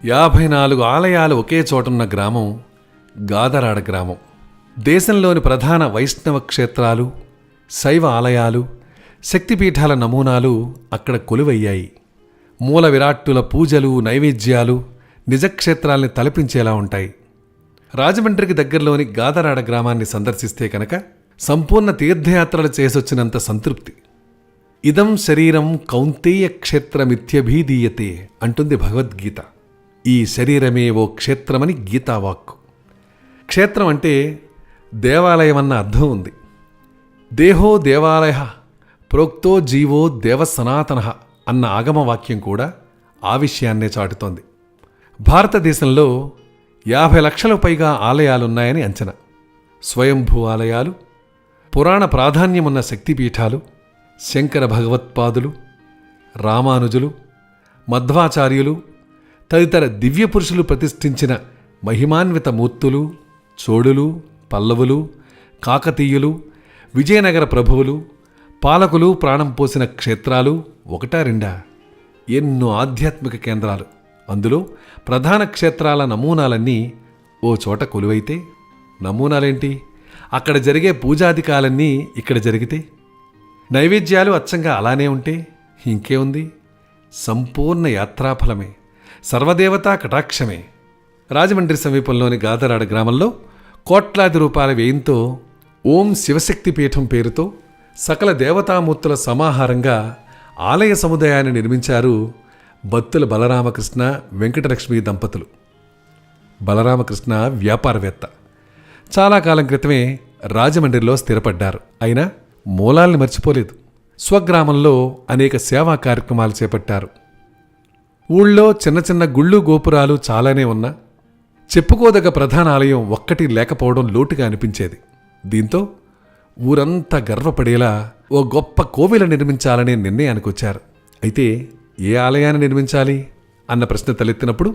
54 ఆలయాలు ఒకే చోటున్న గ్రామం గాదరాడ గ్రామం. దేశంలోని ప్రధాన వైష్ణవ క్షేత్రాలు, శైవ ఆలయాలు, శక్తిపీఠాల నమూనాలు అక్కడ కొలువయ్యాయి. మూల విరాట్టుల పూజలు, నైవేద్యాలు నిజక్షేత్రాల్ని తలపించేలా ఉంటాయి. రాజమండ్రికి దగ్గరలోని గాదరాడ గ్రామాన్ని సందర్శిస్తే కనుక సంపూర్ణ తీర్థయాత్రలు చేసొచ్చినంత సంతృప్తి. ఇదం శరీరం కౌంతేయ క్షేత్రమిత్యభీదీయతే అంటుంది భగవద్గీత. ఈ శరీరమే ఓ క్షేత్రమని గీతావాక్కు. క్షేత్రం అంటే దేవాలయమన్న అర్థం ఉంది. దేహో దేవాలయ ప్రోక్తో జీవో దేవ సనాతన అన్న ఆగమవాక్యం కూడా ఆ విషయాన్నే చాటుతోంది. భారతదేశంలో 50 లక్షలకు పైగా ఆలయాలున్నాయని అంచనా. స్వయంభూ ఆలయాలు, పురాణ ప్రాధాన్యమున్న శక్తిపీఠాలు, శంకర భగవత్పాదులు, రామానుజులు, మధ్వాచార్యులు తదితర దివ్యపురుషులు ప్రతిష్ఠించిన మహిమాన్విత మూర్తులు, చోడులు, పల్లవులు, కాకతీయులు, విజయనగర ప్రభువులు, పాలకులు ప్రాణం పోసిన క్షేత్రాలు ఒకటా రెండా? ఎన్నో ఆధ్యాత్మిక కేంద్రాలు. అందులో ప్రధాన క్షేత్రాల నమూనాలన్నీ ఓ చోట కొలువైతే నమూనాలేంటి? అక్కడ జరిగే పూజాధికాలన్నీ ఇక్కడ జరిగితే, నైవేద్యాలు అచ్చంగా అలానే ఉంటే ఇంకేముంది? సంపూర్ణ యాత్రాఫలమే, సర్వదేవతా కటాక్షమే. రాజమండ్రి సమీపంలోని గాదరాడ గ్రామంలో కోట్లాది రూపాయల వ్యయంతో ఓం శివశక్తి పీఠం పేరుతో సకల దేవతామూర్తుల సమాహారంగా ఆలయ సముదాయాన్ని నిర్మించారు బత్తుల బలరామకృష్ణ, వెంకటలక్ష్మి దంపతులు. బలరామకృష్ణ వ్యాపారవేత్త. చాలా కాలం క్రితమే రాజమండ్రిలో స్థిరపడ్డారు. అయినా మూలాల్ని మర్చిపోలేదు. స్వగ్రామంలో అనేక సేవా కార్యక్రమాలు చేపట్టారు. ఊళ్ళో చిన్న చిన్న గుళ్ళు గోపురాలు చాలానే ఉన్నా చెప్పుకోదగ్గ ప్రధాన ఆలయం ఒక్కటి లేకపోవడం లోటుగా అనిపించేది. దీంతో ఊరంతా గర్వపడేలా ఓ గొప్ప కోవెల నిర్మించాలనే నిర్ణయానికి వచ్చారు. అయితే ఏ ఆలయాన్ని నిర్మించాలి అన్న ప్రశ్న తలెత్తినప్పుడు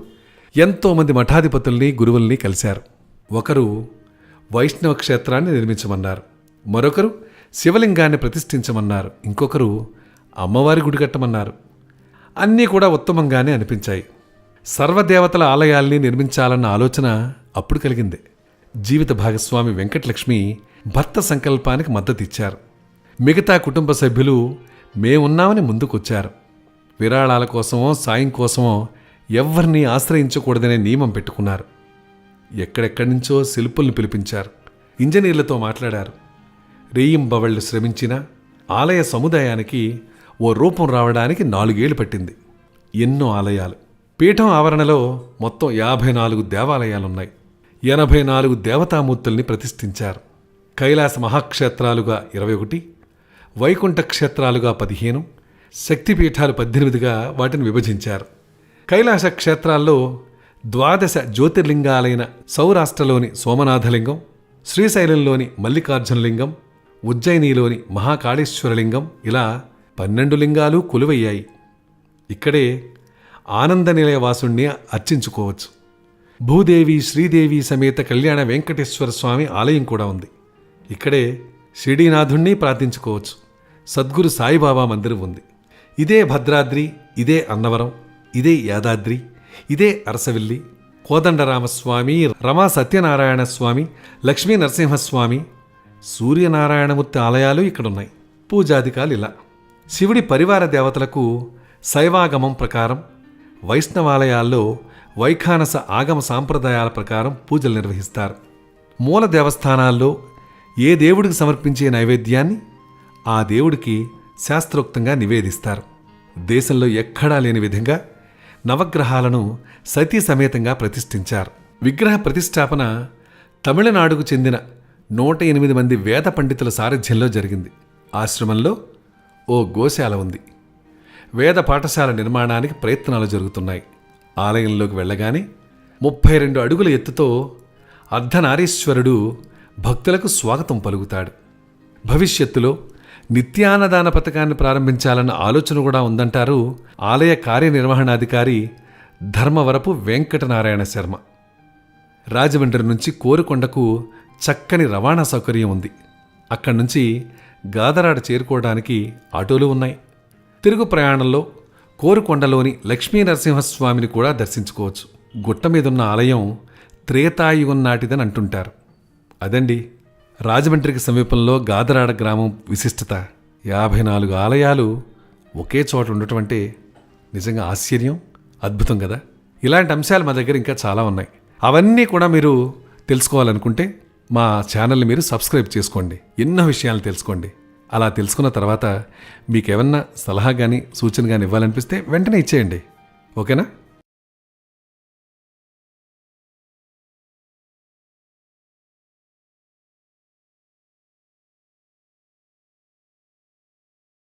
ఎంతోమంది మఠాధిపతుల్ని, గురువుల్ని కలిశారు. ఒకరు వైష్ణవ క్షేత్రాన్ని నిర్మించమన్నారు, మరొకరు శివలింగాన్ని ప్రతిష్ఠించమన్నారు, ఇంకొకరు అమ్మవారి గుడి కట్టమన్నారు. అన్నీ కూడా ఉత్తమంగానే అనిపించాయి. సర్వదేవతల ఆలయాల్ని నిర్మించాలన్న ఆలోచన అప్పుడు కలిగిందే. జీవిత భాగస్వామి వెంకటలక్ష్మి భర్త సంకల్పానికి మద్దతిచ్చారు. మిగతా కుటుంబ సభ్యులు మేమున్నామని ముందుకొచ్చారు. విరాళాల కోసమో సాయం కోసమో ఎవ్వరినీ ఆశ్రయించకూడదనే నియమం పెట్టుకున్నారు. ఎక్కడెక్కడి నుంచో శిల్పుల్ని పిలిపించారు, ఇంజనీర్లతో మాట్లాడారు. రేయింబవళ్లు శ్రమించిన ఆలయ సముదాయానికి ఓ రూపం రావడానికి 4 ఏళ్లు పట్టింది. ఎన్నో ఆలయాలు. పీఠం ఆవరణలో మొత్తం 54 దేవాలయాలున్నాయి. 84 దేవతామూర్తుల్ని ప్రతిష్ఠించారు. కైలాస మహాక్షేత్రాలుగా 21, వైకుంఠ క్షేత్రాలుగా 15, శక్తిపీఠాలు 18గా వాటిని విభజించారు. కైలాస క్షేత్రాల్లో 12 జ్యోతిర్లింగాలైన సౌరాష్ట్రలోని సోమనాథలింగం, శ్రీశైలంలోని మల్లికార్జునలింగం, ఉజ్జయినిలోని మహాకాళేశ్వరలింగం ఇలా 12 లింగాలు కొలువయ్యాయి. ఇక్కడే ఆనందనిలయవాసుణ్ణి అర్చించుకోవచ్చు. భూదేవి, శ్రీదేవి సమేత కళ్యాణ వెంకటేశ్వర స్వామి ఆలయం కూడా ఉంది. ఇక్కడే షిరిడీనాథుణ్ణి ప్రార్థించుకోవచ్చు. సద్గురు సాయిబాబా మందిరం ఉంది. ఇదే భద్రాద్రి, ఇదే అన్నవరం, ఇదే యాదాద్రి, ఇదే అరసవిల్లి, కోదండరామస్వామి, రమా సత్యనారాయణ స్వామి, లక్ష్మీ నరసింహస్వామి, సూర్యనారాయణమూర్తి ఆలయాలు ఇక్కడున్నాయి. పూజాధికాలు ఇలా. శివుడి పరివార దేవతలకు శైవాగమం ప్రకారం, వైష్ణవాలయాల్లో వైఖానస ఆగమ సాంప్రదాయాల ప్రకారం పూజలు నిర్వహిస్తారు. మూల దేవస్థానాల్లో ఏ దేవుడికి సమర్పించే నైవేద్యాన్ని ఆ దేవుడికి శాస్త్రోక్తంగా నివేదిస్తారు. దేశంలో ఎక్కడా లేని విధంగా నవగ్రహాలను సతీ సమేతంగా ప్రతిష్ఠించారు. విగ్రహ ప్రతిష్టాపన తమిళనాడుకు చెందిన 108 మంది వేద పండితుల సారథ్యంలో జరిగింది. ఆశ్రమంలో ఓ గోశాల ఉంది. వేద పాఠశాల నిర్మాణానికి ప్రయత్నాలు జరుగుతున్నాయి. ఆలయంలోకి వెళ్ళగానే 32 అడుగుల ఎత్తుతో అర్ధనారీశ్వరుడు భక్తులకు స్వాగతం పలుకుతాడు. భవిష్యత్తులో నిత్యాన్నదాన పథకాన్ని ప్రారంభించాలన్న ఆలోచన కూడా ఉందంటారు ఆలయ కార్యనిర్వహణాధికారి ధర్మవరపు వెంకటనారాయణ శర్మ. రాజమండ్రి నుంచి కోరుకొండకు చక్కని రవాణా సౌకర్యం ఉంది. అక్కడి నుంచి గాదరాడ చేరుకోవడానికి ఆటోలు ఉన్నాయి. తిరుగు ప్రయాణంలో కోరుకొండలోని లక్ష్మీ నరసింహస్వామిని కూడా దర్శించుకోవచ్చు. గుట్ట మీదున్న ఆలయం త్రేతాయుగం నాటిదని అంటుంటారు. అదండి రాజమండ్రికి సమీపంలో గాదరాడ గ్రామం విశిష్టత. 54 ఆలయాలు ఒకే చోట ఉండటం అంటే నిజంగా ఆశ్చర్యం, అద్భుతం కదా. ఇలాంటి అంశాలు మా దగ్గర ఇంకా చాలా ఉన్నాయి. అవన్నీ కూడా మీరు తెలుసుకోవాలనుకుంటే మా ఛానల్ని మీరు సబ్స్క్రైబ్ చేసుకోండి, ఎన్నో విషయాలు తెలుసుకోండి. అలా తెలుసుకున్న తర్వాత మీకు ఏమన్నా సలహా కానీ సూచన కానీ ఇవ్వాలనిపిస్తే వెంటనే ఇచ్చేయండి. ఓకేనా?